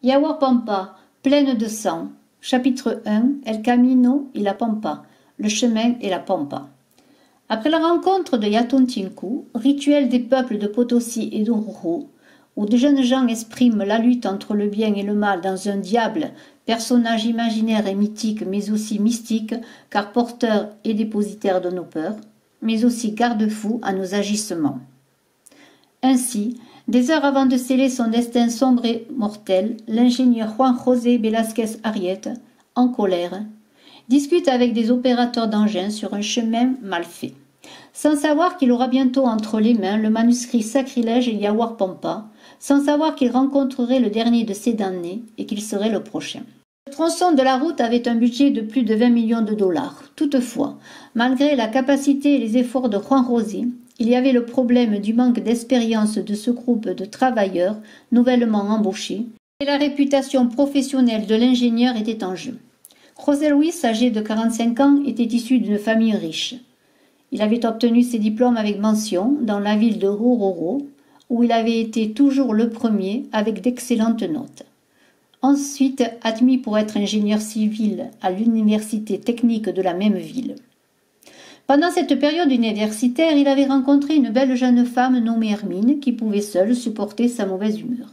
Yaguarpampa, pleine de sang. Chapitre 1, El Camino y la Pampa, le chemin et la Pampa. Après la rencontre de Yatontinku, rituel des peuples de Potosi et d'Oruro, où de jeunes gens expriment la lutte entre le bien et le mal dans un diable, personnage imaginaire et mythique, mais aussi mystique, car porteur et dépositaire de nos peurs, mais aussi garde-fou à nos agissements. Ainsi, des heures avant de sceller son destin sombre et mortel, l'ingénieur Juan José Velázquez Ariete, en colère, discute avec des opérateurs d'engins sur un chemin mal fait, sans savoir qu'il aura bientôt entre les mains le manuscrit sacrilège Yaguarpampa, sans savoir qu'il rencontrerait le dernier de ses damnés et qu'il serait le prochain. Le tronçon de la route avait un budget de plus de 20 millions de dollars. Toutefois, malgré la capacité et les efforts de Juan José, il y avait le problème du manque d'expérience de ce groupe de travailleurs nouvellement embauchés, et la réputation professionnelle de l'ingénieur était en jeu. José Luis, âgé de 45 ans, était issu d'une famille riche. Il avait obtenu ses diplômes avec mention dans la ville de Oruro, où il avait été toujours le premier avec d'excellentes notes. Ensuite admis pour être ingénieur civil à l'université technique de la même ville. Pendant cette période universitaire, il avait rencontré une belle jeune femme nommée Hermine qui pouvait seule supporter sa mauvaise humeur.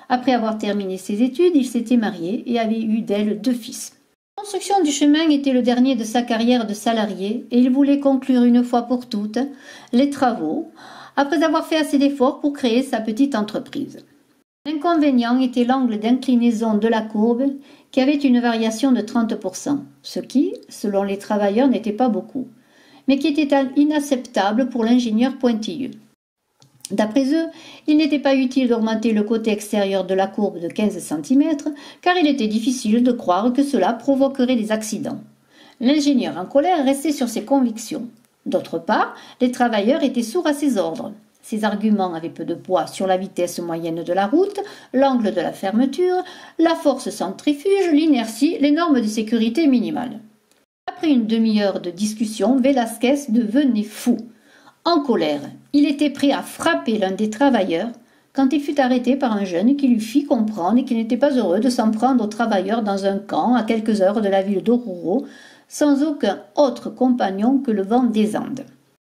Après avoir terminé ses études, il s'était marié et avait eu d'elle 2 fils. La construction du chemin était le dernier de sa carrière de salarié et il voulait conclure une fois pour toutes les travaux après avoir fait assez d'efforts pour créer sa petite entreprise. L'inconvénient était l'angle d'inclinaison de la courbe qui avait une variation de 30%, ce qui, selon les travailleurs, n'était pas beaucoup, mais qui était inacceptable pour l'ingénieur pointilleux. D'après eux, il n'était pas utile d'augmenter le côté extérieur de la courbe de 15 cm, car il était difficile de croire que cela provoquerait des accidents. L'ingénieur en colère restait sur ses convictions. D'autre part, les travailleurs étaient sourds à ses ordres. Ces arguments avaient peu de poids sur la vitesse moyenne de la route, l'angle de la fermeture, la force centrifuge, l'inertie, les normes de sécurité minimales. Après une demi-heure de discussion, Velázquez devenait fou. En colère, il était prêt à frapper l'un des travailleurs quand il fut arrêté par un jeune qui lui fit comprendre qu'il n'était pas heureux de s'en prendre aux travailleurs dans un camp à quelques heures de la ville d'Oruro, sans aucun autre compagnon que le vent des Andes.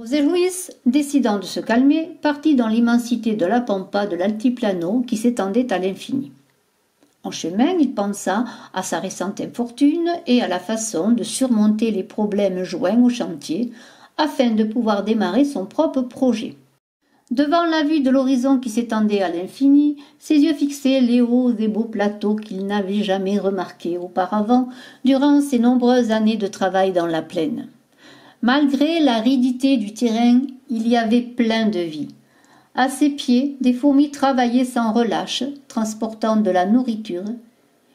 José Luis, décidant de se calmer, partit dans l'immensité de la pampa de l'altiplano qui s'étendait à l'infini. En chemin, il pensa à sa récente infortune et à la façon de surmonter les problèmes joints au chantier afin de pouvoir démarrer son propre projet. Devant la vue de l'horizon qui s'étendait à l'infini, ses yeux fixaient les hauts et beaux plateaux qu'il n'avait jamais remarqués auparavant durant ses nombreuses années de travail dans la plaine. Malgré l'aridité du terrain, il y avait plein de vie. À ses pieds, des fourmis travaillaient sans relâche, transportant de la nourriture,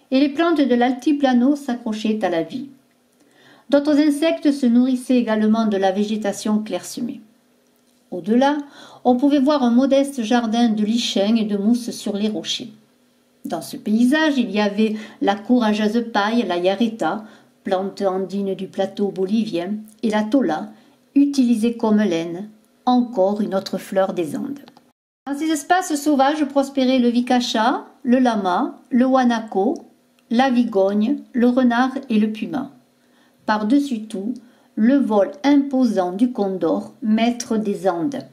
et les plantes de l'altiplano s'accrochaient à la vie. D'autres insectes se nourrissaient également de la végétation clairsemée. Au-delà, on pouvait voir un modeste jardin de lichens et de mousse sur les rochers. Dans ce paysage, il y avait la courageuse paille, la yareta, plante andine du plateau bolivien, et la tola, utilisée comme laine, encore une autre fleur des Andes. Dans ces espaces sauvages prospéraient le vicacha, le lama, le huanaco, la vigogne, le renard et le puma. Par-dessus tout, le vol imposant du condor, maître des Andes.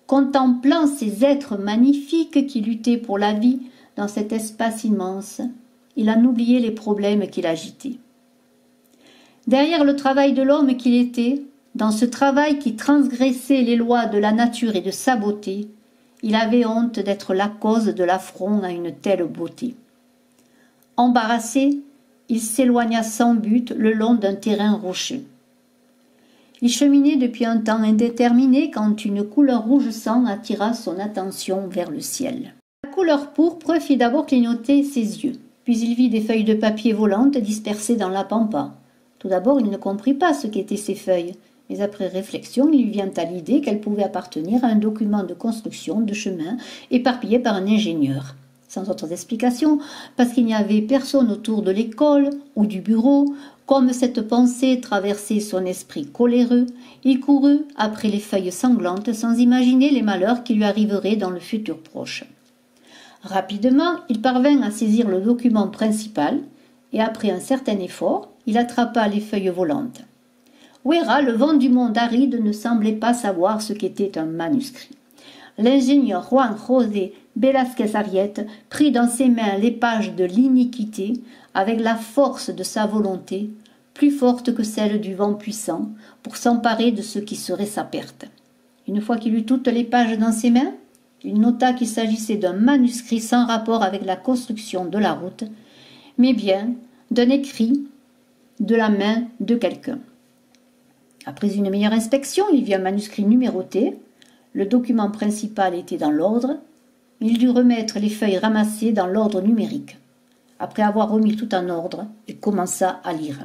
Contemplant ces êtres magnifiques qui luttaient pour la vie dans cet espace immense, il en oubliait les problèmes qui l'agitaient. Derrière le travail de l'homme qu'il était, dans ce travail qui transgressait les lois de la nature et de sa beauté, il avait honte d'être la cause de l'affront à une telle beauté. Embarrassé, il s'éloigna sans but le long d'un terrain rocheux. Il cheminait depuis un temps indéterminé quand une couleur rouge sang attira son attention vers le ciel. La couleur pourpre fit d'abord clignoter ses yeux, puis il vit des feuilles de papier volantes dispersées dans la pampa. Tout d'abord, il ne comprit pas ce qu'étaient ces feuilles, mais après réflexion, il lui vient à l'idée qu'elles pouvaient appartenir à un document de construction de chemin éparpillé par un ingénieur. Sans autres explications, parce qu'il n'y avait personne autour de l'école ou du bureau, comme cette pensée traversait son esprit coléreux, il courut après les feuilles sanglantes sans imaginer les malheurs qui lui arriveraient dans le futur proche. Rapidement, il parvint à saisir le document principal et après un certain effort, il attrapa les feuilles volantes. Wera, le vent du monde aride, ne semblait pas savoir ce qu'était un manuscrit. L'ingénieur Juan José Velázquez Ariete prit dans ses mains les pages de l'iniquité avec la force de sa volonté, plus forte que celle du vent puissant, pour s'emparer de ce qui serait sa perte. Une fois qu'il eut toutes les pages dans ses mains, il nota qu'il s'agissait d'un manuscrit sans rapport avec la construction de la route, mais bien d'un écrit de la main de quelqu'un. Après une meilleure inspection, il vit un manuscrit numéroté. Le document principal était dans l'ordre. Il dut remettre les feuilles ramassées dans l'ordre numérique. Après avoir remis tout en ordre, il commença à lire.